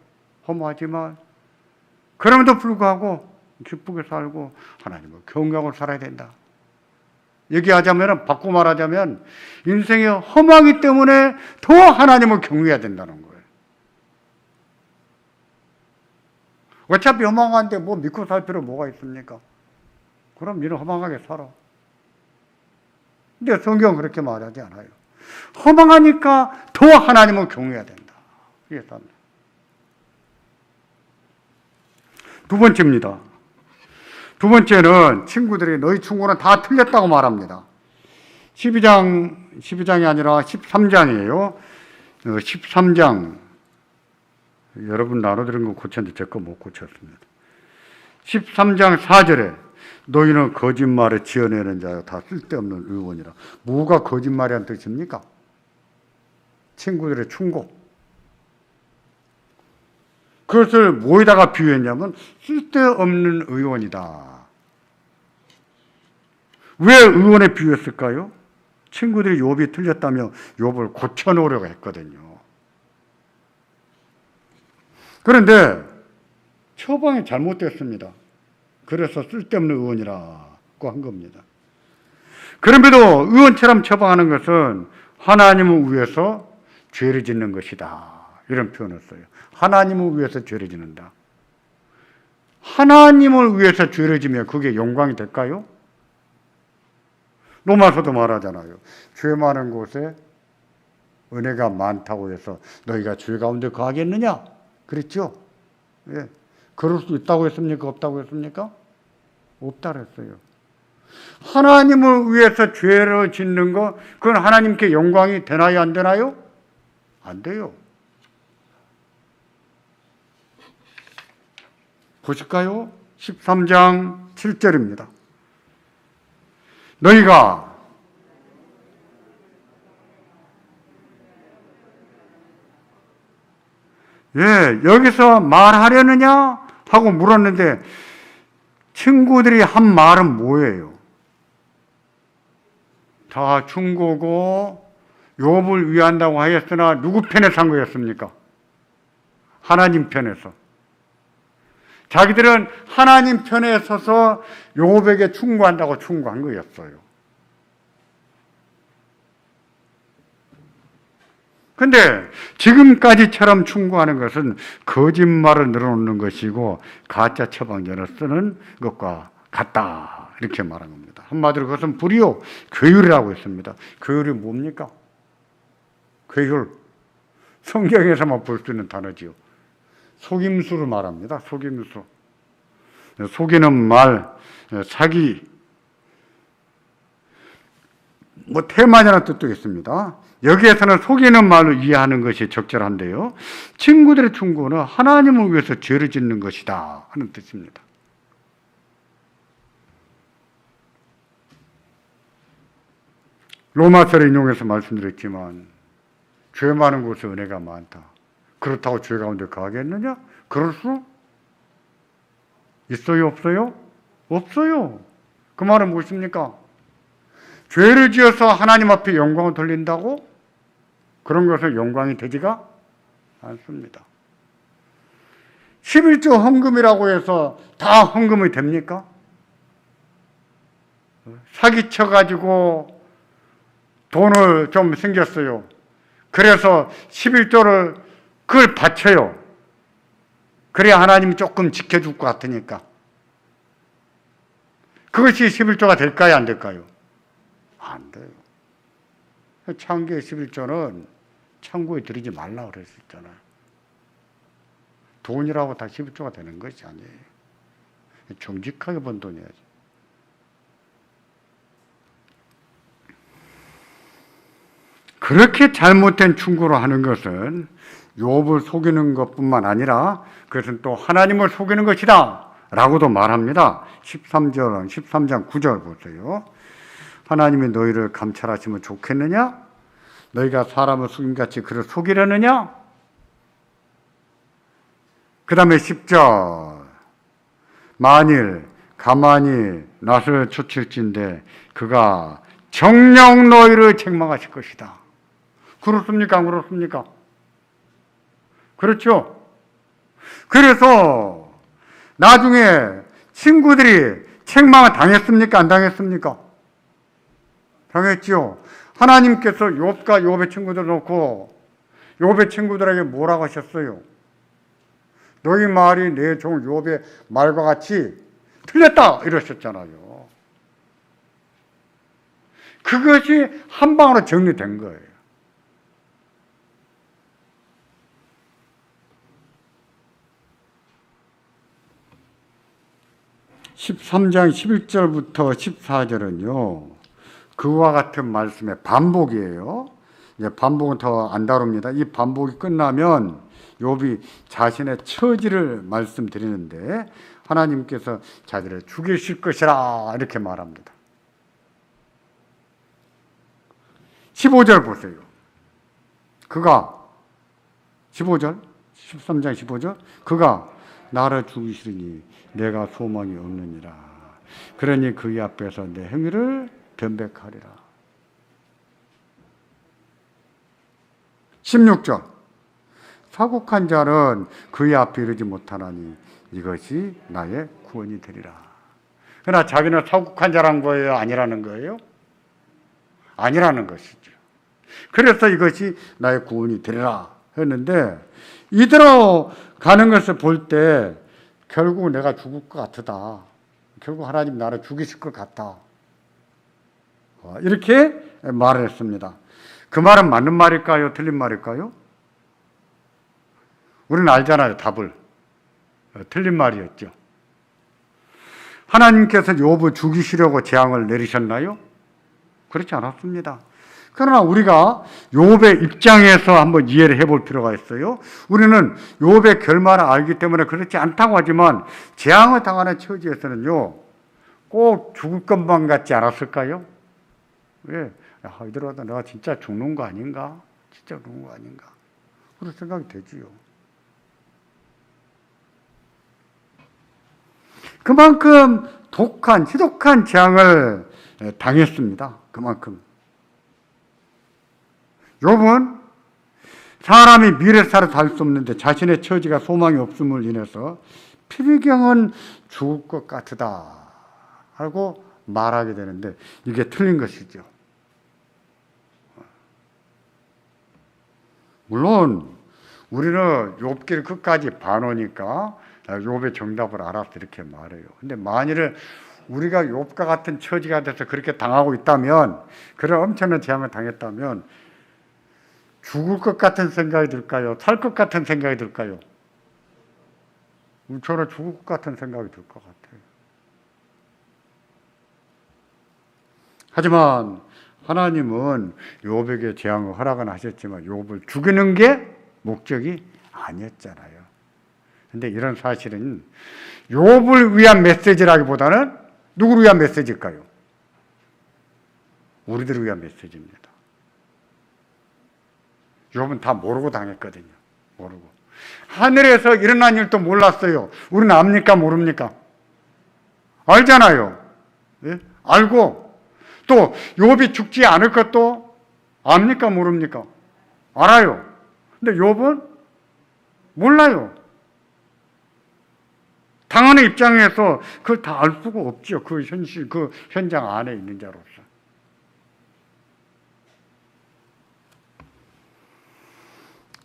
허무하지만 그럼에도 불구하고 기쁘게 살고 하나님을 경외하고 살아야 된다. 얘기하자면, 바꾸고 말하자면 인생이 험하기 때문에 더 하나님을 경외해야 된다는 거예요. 어차피 허망한데 뭐 믿고 살 필요 뭐가 있습니까? 그럼 너는 허망하게 살아. 근데 성경은 그렇게 말하지 않아요. 허망하니까 더 하나님을 경외해야 된다. 이게 답니다. 두 번째입니다. 두 번째는 친구들이 너희 친구는 다 틀렸다고 말합니다. 12장이 아니라 13장이에요. 13장. 여러분 나눠드린 거 고쳤는데 제 거 못 고쳤습니다. 13장 4절에 너희는 거짓말을 지어내는 자여 다 쓸데없는 의원이라. 뭐가 거짓말이란 뜻입니까? 친구들의 충고. 그것을 뭐에다가 비유했냐면 쓸데없는 의원이다. 왜 의원에 비유했을까요? 친구들이 욥이 틀렸다며 욥을 고쳐놓으려고 했거든요. 그런데 처방이 잘못됐습니다. 그래서 쓸데없는 의원이라고 한 겁니다. 그럼에도 의원처럼 처방하는 것은 하나님을 위해서 죄를 짓는 것이다. 이런 표현을 써요. 하나님을 위해서 죄를 짓는다. 하나님을 위해서 죄를 지면 그게 영광이 될까요? 로마서도 말하잖아요. 죄 많은 곳에 은혜가 많다고 해서 너희가 죄 가운데 거하겠느냐? 그랬죠? 예. 그럴 수 있다고 했습니까? 없다고 했습니까? 없다고 했어요. 하나님을 위해서 죄를 짓는 거, 그건 하나님께 영광이 되나요? 안 되나요? 안 돼요. 보실까요? 13장 7절입니다. 너희가 여기서 말하려느냐? 하고 물었는데 친구들이 한 말은 뭐예요? 다 충고고 욥을 위한다고 하였으나 누구 편에 산 거였습니까? 하나님 편에서. 자기들은 하나님 편에 서서 욥에게 충고한다고 충고한 거였어요. 근데 지금까지처럼 충고하는 것은 거짓말을 늘어놓는 것이고 가짜 처방전을 쓰는 것과 같다, 이렇게 말한 겁니다. 한마디로 그것은 불이요 괴율이라고 했습니다. 괴율이 뭡니까? 괴율, 성경에서만 볼 수 있는 단어지요. 속임수를 말합니다. 속임수. 속이는 말, 사기, 테마자는 뜻도 있습니다. 여기에서는 속이는 말로 이해하는 것이 적절한데요. 친구들의 충고는 하나님을 위해서 죄를 짓는 것이다 하는 뜻입니다. 로마서를 인용해서 말씀드렸지만 죄 많은 곳에 은혜가 많다. 그렇다고 죄 가운데 가겠느냐? 그럴 수 있어요? 없어요? 없어요. 그 말은 무엇입니까? 죄를 지어서 하나님 앞에 영광을 돌린다고? 그런 것은 영광이 되지가 않습니다. 11조 헌금이라고 해서 다 헌금이 됩니까? 사기쳐가지고 돈을 좀 생겼어요. 그래서 11조를 그걸 바쳐요. 그래야 하나님이 조금 지켜줄 것 같으니까. 그것이 11조가 될까요? 안 될까요? 안 돼요. 창기의 11조는 창고에 들이지 말라 그랬었잖아요. 돈이라고 다 11조가 되는 것이 아니에요. 정직하게 번 돈이야지. 그렇게 잘못된 충고를 하는 것은 욥을 속이는 것뿐만 아니라 그것은 또 하나님을 속이는 것이다 라고도 말합니다. 13장 9절 보세요. 하나님이 너희를 감찰하시면 좋겠느냐? 너희가 사람을 속임같이 그를 속이려느냐? 그 다음에 10절 만일 가만히 낯을 쫓을진대 그가 정녕 너희를 책망하실 것이다. 그렇습니까? 안 그렇습니까? 그렇죠? 그래서 나중에 친구들이 책망을 당했습니까? 안 당했습니까? 당했죠. 하나님께서 욥과 욥의 친구들 놓고 욥의 친구들에게 뭐라고 하셨어요? 너희 말이 내 종 욥의 말과 같이 틀렸다 이러셨잖아요. 그것이 한 방으로 정리된 거예요. 13장 11절부터 14절은요. 그와 같은 말씀의 반복이에요. 반복은 더 안 다룹니다. 이 반복이 끝나면 욥이 자신의 처지를 말씀드리는데 하나님께서 자기를 죽이실 것이라 이렇게 말합니다. 15절 보세요. 그가 15절 13장 15절 그가 나를 죽이시리니 내가 소망이 없느니라. 그러니 그의 앞에서 내 행위를 변백하리라. 16절 사곡한 자는 그의 앞에 이르지 못하나니 이것이 나의 구원이 되리라. 그러나 자기는 사곡한 자란 거예요? 아니라는 거예요? 아니라는 것이죠. 그래서 이것이 나의 구원이 되리라 했는데 이대로 가는 것을 볼 때 결국 내가 죽을 것 같다. 결국 하나님 나를 죽이실 것 같다. 이렇게 말을 했습니다. 그 말은 맞는 말일까요? 틀린 말일까요? 우리는 알잖아요. 답을. 틀린 말이었죠. 하나님께서 욥을 죽이시려고 재앙을 내리셨나요? 그렇지 않았습니다. 그러나 우리가 욥의 입장에서 한번 이해를 해볼 필요가 있어요. 우리는 욥의 결말을 알기 때문에 그렇지 않다고 하지만 재앙을 당하는 처지에서는요 꼭 죽을 것만 같지 않았을까요? 왜? 이대로하다 내가 진짜 죽는 거 아닌가? 진짜 죽는 거 아닌가? 그런 생각이 되지요. 그만큼 독한, 지독한 재앙을 당했습니다. 그만큼. 욥은 사람이 미래사를 달 수 없는데 자신의 처지가 소망이 없음을 인해서 피비경은 죽을 것 같으다 하고 말하게 되는데 이게 틀린 것이죠. 물론 우리는 욥기를 끝까지 봐놓으니까 욥의 정답을 알아서 이렇게 말해요. 근데 만일에 우리가 욥과 같은 처지가 돼서 그렇게 당하고 있다면, 그런 엄청난 재앙을 당했다면 죽을 것 같은 생각이 들까요? 살 것 같은 생각이 들까요? 저는 죽을 것 같은 생각이 들 것 같아요. 하지만 하나님은 욥에게 재앙을 허락은 하셨지만 욥을 죽이는 게 목적이 아니었잖아요. 근데 이런 사실은 욥을 위한 메시지라기보다는 누구를 위한 메시지일까요? 우리들을 위한 메시지입니다. 욥은 다 모르고 당했거든요. 모르고. 하늘에서 일어난 일도 몰랐어요. 우리는 압니까? 모릅니까? 알잖아요. 예? 알고 또 욥이 죽지 않을 것도 압니까? 모릅니까? 알아요. 근데 욥은 몰라요. 당하는 입장에서 그걸 다 알 수가 없죠. 그 현실, 그 현장 안에 있는 자로서.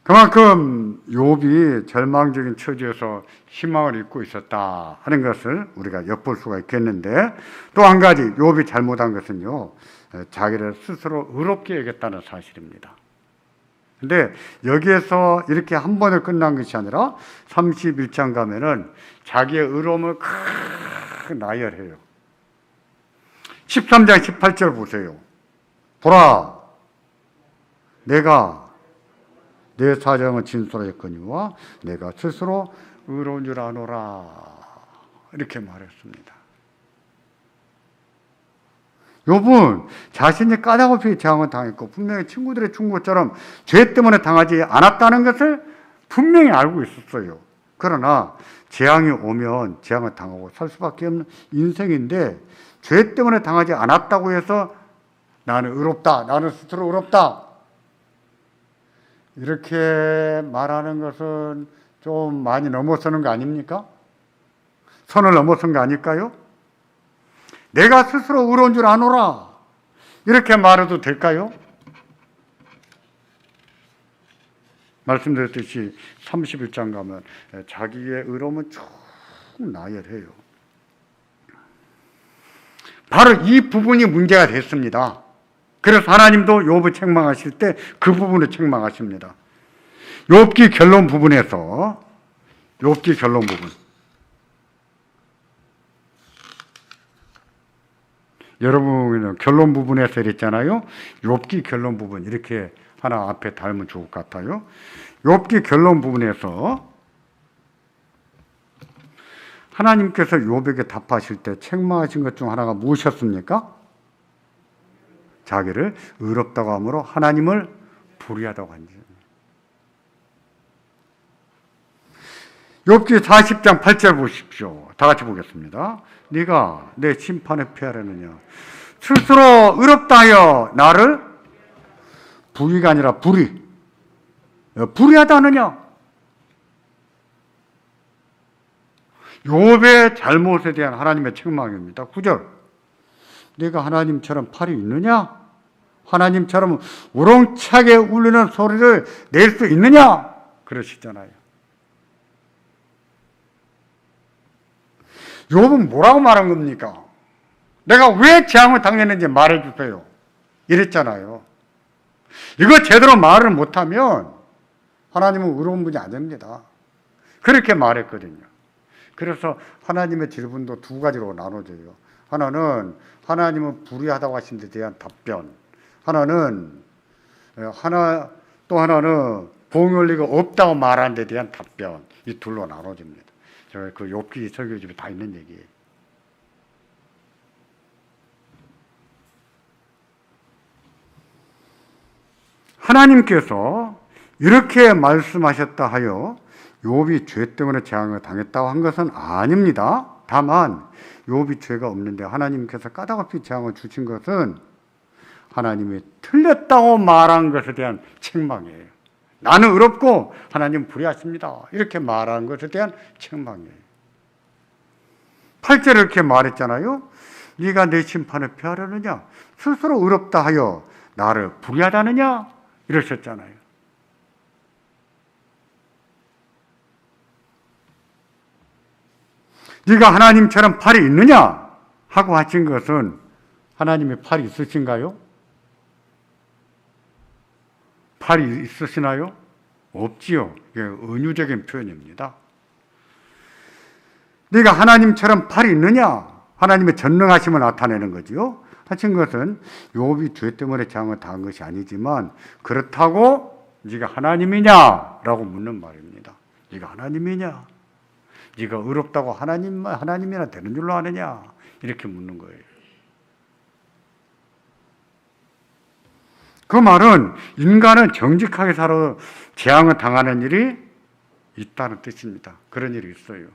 그만큼 욥이 절망적인 처지에서 희망을 잃고 있었다 하는 것을 우리가 엿볼 수가 있겠는데, 또 한 가지 욥이 잘못한 것은요, 자기를 스스로 의롭게 여겼다는 사실입니다. 근데 여기에서 이렇게 한 번에 끝난 것이 아니라 31장 가면은 자기의 의로움을 나열해요. 13장 18절 보세요. 보라, 내가 내 사정을 진술하였거니와 내가 스스로 의로운 줄 아노라, 이렇게 말했습니다. 욥은 자신이 까닭없이 재앙을 당했고 분명히 친구들의 죽은 것처럼 죄 때문에 당하지 않았다는 것을 분명히 알고 있었어요. 그러나 재앙이 오면 재앙을 당하고 살 수밖에 없는 인생인데, 죄 때문에 당하지 않았다고 해서 나는 의롭다, 나는 스스로 의롭다, 이렇게 말하는 것은 좀 많이 넘어서는 거 아닙니까? 선을 넘어선 거 아닐까요? 내가 스스로 의로운 줄 아노라, 이렇게 말해도 될까요? 말씀드렸듯이 31장 가면 자기의 의로움은 쭉 나열해요. 바로 이 부분이 문제가 됐습니다. 그래서 하나님도 욥을 책망하실 때 그 부분을 책망하십니다. 욥기 결론 부분에서, 욥기 결론 부분, 여러분은 결론 부분에서 이랬잖아요. 욥기 결론 부분 이렇게 하나 앞에 달면 좋을 것 같아요. 욥기 결론 부분에서 하나님께서 욥에게 답하실 때 책망하신 것 중 하나가 무엇이었습니까? 자기를 의롭다고 함으로 하나님을 불의하다고 한 점. 욥기 40장 8절 보십시오. 다 같이 보겠습니다. 네가 내 심판에 피하려느냐, 스스로 의롭다 하여 나를, 불의가 아니라 불의하다 하느냐. 욥의 잘못에 대한 하나님의 책망입니다. 9절, 네가 하나님처럼 팔이 있느냐? 하나님처럼 우렁차게 울리는 소리를 낼 수 있느냐? 그러시잖아요. 욥은 뭐라고 말한 겁니까? 내가 왜 재앙을 당했는지 말해주세요, 이랬잖아요. 이거 제대로 말을 못하면 하나님은 의로운 분이 안 됩니다. 그렇게 말했거든요. 그래서 하나님의 질문도 두 가지로 나눠져요. 하나는 하나님은 불의하다고 하신 데 대한 답변, 또 하나는 공의가 없다고 말하는 데 대한 답변, 이 둘로 나눠집니다. 제가 그 욥기 설교집에 다 있는 얘기예요. 하나님께서 이렇게 말씀하셨다 하여 욥이 죄 때문에 재앙을 당했다고 한 것은 아닙니다. 다만 욥이 죄가 없는데 하나님께서 까닭없이 재앙을 주신 것은 하나님이 틀렸다고 말한 것에 대한 책망이에요. 나는 의롭고 하나님 불의하십니다. 이렇게 말한 것에 대한 책망이에요. 8절에 이렇게 말했잖아요. 네가 내 심판을 피하려느냐? 스스로 의롭다 하여 나를 불의하다느냐? 이러셨잖아요. 네가 하나님처럼 팔이 있느냐? 하고 하신 것은 하나님의 팔이 있으신가요? 팔이 있으시나요? 없지요. 이게 은유적인 표현입니다. 네가 하나님처럼 팔이 있느냐? 하나님의 전능하심을 나타내는 거지요. 하신 것은 욥이 죄 때문에 재앙을 당한 것이 아니지만 그렇다고 네가 하나님이냐라고 묻는 말입니다. 네가 하나님이냐? 네가 의롭다고 하나님이나 되는 줄로 아느냐? 이렇게 묻는 거예요. 그 말은 인간은 정직하게 살아 재앙을 당하는 일이 있다는 뜻입니다. 그런 일이 있어요.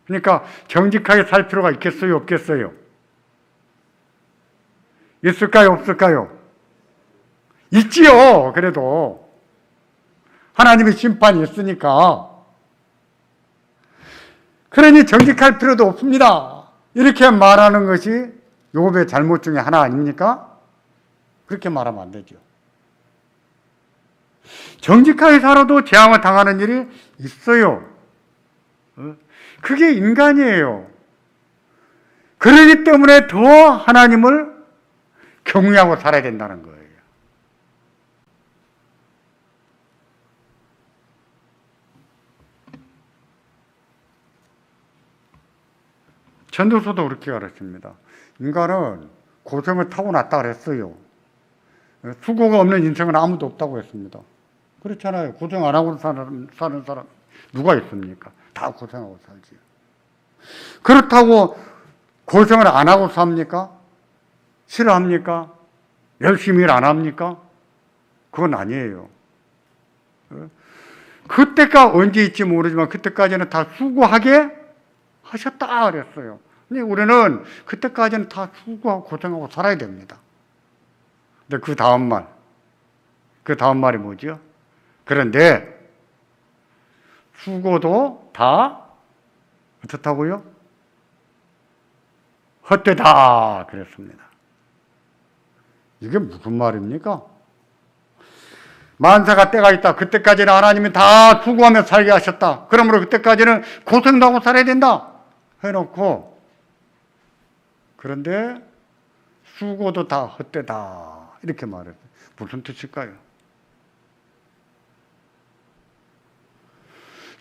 그러니까 정직하게 살 필요가 있겠어요? 없겠어요? 있을까요? 없을까요? 있지요. 그래도 하나님의 심판이 있으니까. 그러니 정직할 필요도 없습니다. 이렇게 말하는 것이 욥의 잘못 중에 하나 아닙니까? 그렇게 말하면 안 되죠. 정직하게 살아도 재앙을 당하는 일이 있어요. 그게 인간이에요. 그러기 때문에 더 하나님을 경외하고 살아야 된다는 거예요. 전도서도 그렇게 가르칩니다. 인간은 고생을 타고났다 그랬어요. 수고가 없는 인생은 아무도 없다고 했습니다. 그렇잖아요. 고생 안 하고 사는 사람 누가 있습니까? 다 고생하고 살지. 그렇다고 고생을 안 하고 삽니까? 싫어합니까? 열심히 일 안 합니까? 그건 아니에요. 그때가 언제 있지 모르지만 그때까지는 다 수고하게 하셨다 그랬어요. 근데 우리는 그때까지는 다 수고하고 고생하고 살아야 됩니다. 근데 그 다음 말이 뭐죠? 그런데 수고도 다 어떻다고요? 헛되다 그랬습니다. 이게 무슨 말입니까? 만사가 때가 있다. 그때까지는 하나님이 다 수고하며 살게 하셨다. 그러므로 그때까지는 고생도 하고 살아야 된다 해놓고, 그런데 수고도 다 헛되다 이렇게 말했어요. 무슨 뜻일까요?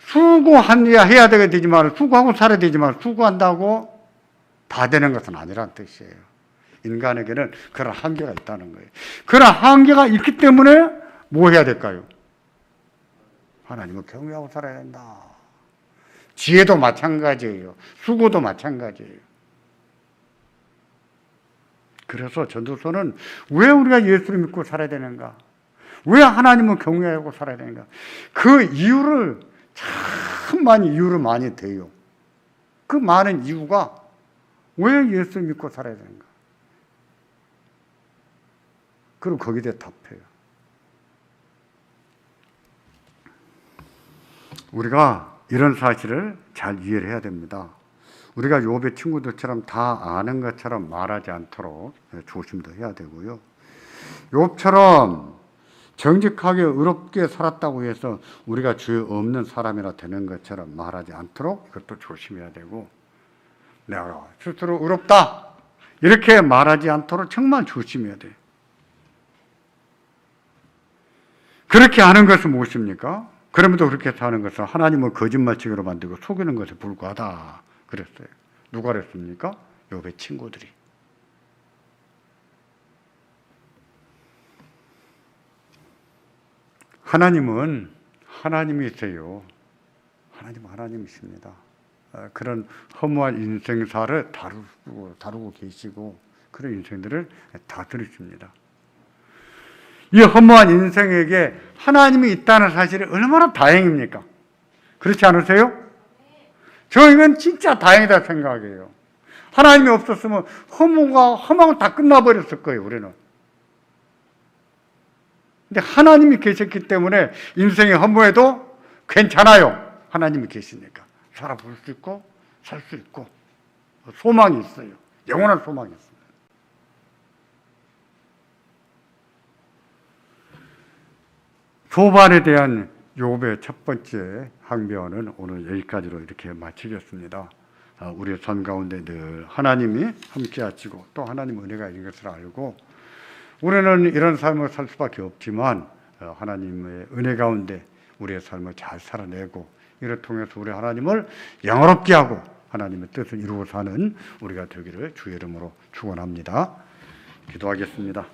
수고해야 되지만, 수고하고 살아야 되지만 수고한다고 다 되는 것은 아니란 뜻이에요. 인간에게는 그런 한계가 있다는 거예요. 그런 한계가 있기 때문에 뭐 해야 될까요? 하나님을 경외하고 살아야 된다. 지혜도 마찬가지예요. 수고도 마찬가지예요. 그래서 전도서는 왜 우리가 예수를 믿고 살아야 되는가? 왜 하나님을 경외하고 살아야 되는가? 그 이유를 참 이유를 많이 대요. 그 많은 이유가 왜 예수를 믿고 살아야 되는가? 그리고 거기에 대해 답해요. 우리가 이런 사실을 잘 이해를 해야 됩니다. 우리가 욥의 친구들처럼 다 아는 것처럼 말하지 않도록 조심도 해야 되고요. 욥처럼 정직하게 의롭게 살았다고 해서 우리가 죄 없는 사람이라 되는 것처럼 말하지 않도록 그것도 조심해야 되고, 내가 스스로 의롭다 이렇게 말하지 않도록 정말 조심해야 돼요. 그렇게 하는 것은 무엇입니까? 그러면도 그렇게 사는 것은 하나님을 거짓말치기로 만들고 속이는 것에 불과하다 그랬어요. 누가 그랬습니까? 욥의 친구들이. 하나님은 하나님이세요. 하나님은 하나님이십니다. 그런 허무한 인생사를 다루고 계시고 그런 인생들을 다 들으십니다. 이 허무한 인생에게 하나님이 있다는 사실이 얼마나 다행입니까? 그렇지 않으세요? 저 이건 진짜 다행이다 생각해요. 하나님이 없었으면 허망은 다 끝나버렸을 거예요, 우리는. 근데 하나님이 계셨기 때문에 인생의 허무해도 괜찮아요. 하나님이 계시니까. 살아볼 수 있고, 살 수 있고, 소망이 있어요. 영원한 소망이 있어요. 소반에 대한 욥의 첫 번째 항변은 오늘 여기까지로 이렇게 마치겠습니다. 우리의 삶 가운데 늘 하나님이 함께 하시고 또 하나님 은혜가 있는 것을 알고 우리는 이런 삶을 살 수밖에 없지만 하나님의 은혜 가운데 우리의 삶을 잘 살아내고 이를 통해서 우리 하나님을 영화롭게 하고 하나님의 뜻을 이루어 사는 우리가 되기를 주의 이름으로 축원합니다. 기도하겠습니다.